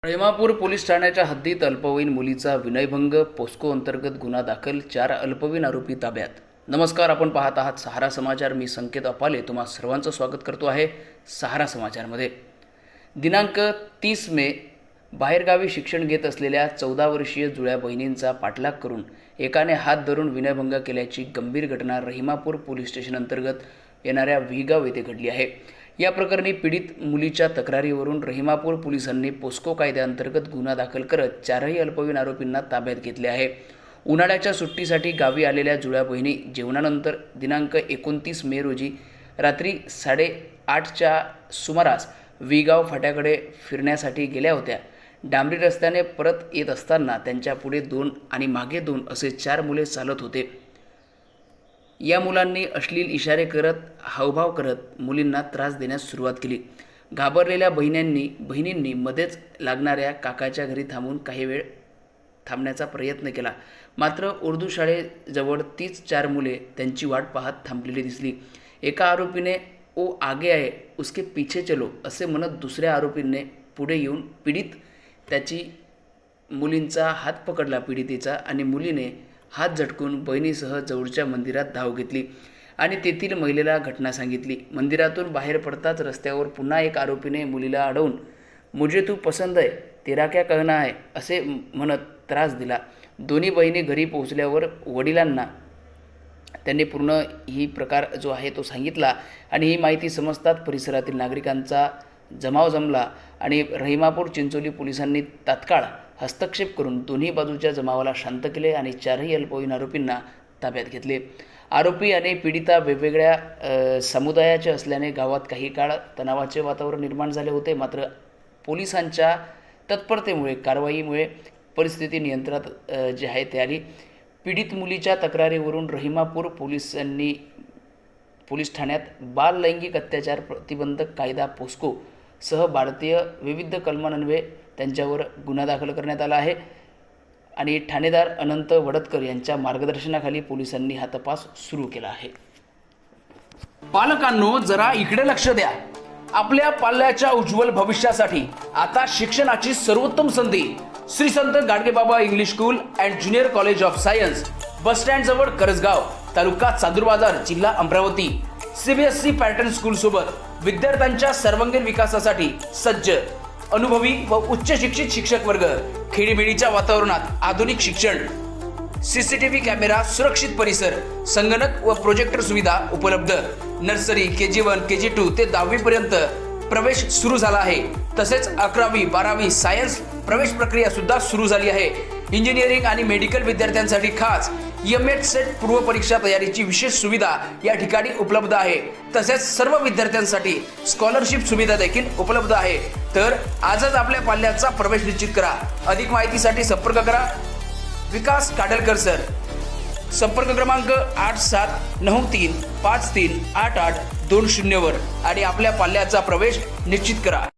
रेमापूर police ठाण्याच्या हद्दीत अल्पवयीन मुलीचा विनयभंग पोस्को अंतर्गत गुन्हा दाखल 4 अल्पवयीन आरोपी ताब्यात। नमस्कार, आपण पाहत आहात सहारा समाचार। मी संकेत अपाले तुम्हा सर्वांचं स्वागत करतो आहे सहारा समाचारमध्ये। दिनांक 30 मे बाहेरगावी शिक्षण घेत असलेल्या 14 वर्षीय जुळ्या बहिणींचा पाठलाग करून एकाने हात धरून विनयभंग केल्याची गंभीर घटना रहिमापूर पोलीस स्टेशन अंतर्गत येणाऱ्या व्हीगाव येथे घडली आहे। या प्रकरणी पीडित मुलीच्या तक्रारीवरून रहिमापूर पोलिसांनी पोस्को कायद्याअंतर्गत गुन्हा दाखल करत 4ही अल्पवयीन आरोपींना ताब्यात घेतले आहे। उन्हाळ्याच्या सुट्टीसाठी गावी आलेल्या जुळ्या बहिणी जेवणानंतर दिनांक 29 मे रोजी रात्री 8:30च्या सुमारास व्हीगाव फाट्याकडे फिरण्यासाठी गेल्या होत्या। डांबरी रस्त्याने परत येत असताना त्यांच्या पुढे 2 आणि मागे 2 असे 4 मुले चालत होते। या मुलांनी अश्लील इशारे करत हावभाव करत मुलींना त्रास देण्यास सुरुवात केली। घाबरलेल्या बहिणींनी मध्येच लागणाऱ्या काकाच्या घरी थांबून काही वेळ थांबण्याचा प्रयत्न केला, मात्र उर्दू शाळेजवळ तीच 4 मुले त्यांची वाट पाहत थांबलेली दिसली। एका आरोपीने "ओ आगे आहे उसके पीछे चलो" असे म्हणत दुसऱ्या आरोपीने पुढे येऊन त्याची मुलींचा हात पकडला पीडितेचा आणि मुलीने हात झटकून बहिणीसह जवळच्या मंदिरात धाव घेतली आणि तेथील महिलेला घटना सांगितली। मंदिरातून बाहेर पडताच रस्त्यावर पुन्हा एक आरोपीने मुलीला अडवून "मुझे तू पसंद है, तेरा क्या कहना है" असे म्हणत त्रास दिला। दोन्ही बहिणी घरी पोहोचल्यावर वडिलांना त्यांनी पूर्ण ही प्रकार जो आहे तो सांगितला आणि ही माहिती समजतात परिसरातील नागरिकांचा जमाव जमला आणि रहिमापूर चिंचोली पोलिसांनी तात्काळ हस्तक्षेप करून दोन्ही बाजूच्या जमावाला शांत केले आणि 4ही अल्पवयीन आरोपींना ताब्यात घेतले। आरोपी आणि पीडिता वेगवेगळ्या समुदायाचे असल्याने गावात काही काळ तणावाचे वातावरण निर्माण झाले होते, मात्र पोलिसांच्या तत्परतेमुळे कारवाईमुळे परिस्थिती नियंत्रणात जी आहे ते आली। पीडित मुलीच्या तक्रारीवरून रहिमापूर पोलीस ठाण्यात बाल लैंगिक अत्याचार प्रतिबंधक कायदा पोस्को सह भारतीय विविध कलमान्वये त्यांच्यावर गुन्हा दाखल करण्यात आला आहे आणि ठाणेदार अनंत वडतकर यांच्या मार्गदर्शनाखाली पोलिसांनी हा तपास सुरू केला आहे। पालकांनो, जरा इकडे लक्ष द्या। आपल्या पाल्याच्या उज्ज्वल भविष्यासाठी आता शिक्षणाची सर्वोत्तम संधी Shri Sant Gadgebaba English school and junior college of science, bus stand जवळ करसगाव, तालुका चांदूर बाजार, जिल्हा अमरावती। CBSE पॅटर्न स्कूल सोबत विद्यार्थ्यांच्या सर्वांगीण विकासासाठी सज्ज, अनुभवी व उच्च शिक्षित शिक्षक वर्ग, खेडीमेडीच्या वातावरणात आधुनिक शिक्षण, CCTV कॅमेरा, सुरक्षित परिसर, संगणक व प्रोजेक्टर सुविधा उपलब्ध। नर्सरी, KG1, KG2 ते 10वी पर्यंत प्रवेश सुरू झाला आहे। तसेच 11वी, 12वी सायन्स प्रवेश प्रक्रिया सुद्धा सुरू झाली आहे। इंजिनिअरिंग आणि मेडिकल विद्यार्थ्यांसाठी खास M.Ed सेट पूर्व परीक्षा तयारीची विशेष सुविधा या ठिकाणी उपलब्ध आहे। तसेच सर्व विद्यार्थ्यांसाठी स्कॉलरशिप सुविधा देखील उपलब्ध आहे। तर आजच आपल्या पाल्याचा प्रवेश निश्चित करा। अधिक माहितीसाठी संपर्क करा विकास काडलकर सर। संपर्क क्रमांक 8793538820 वर आणि आपल्या पाल्याचा प्रवेश निश्चित करा।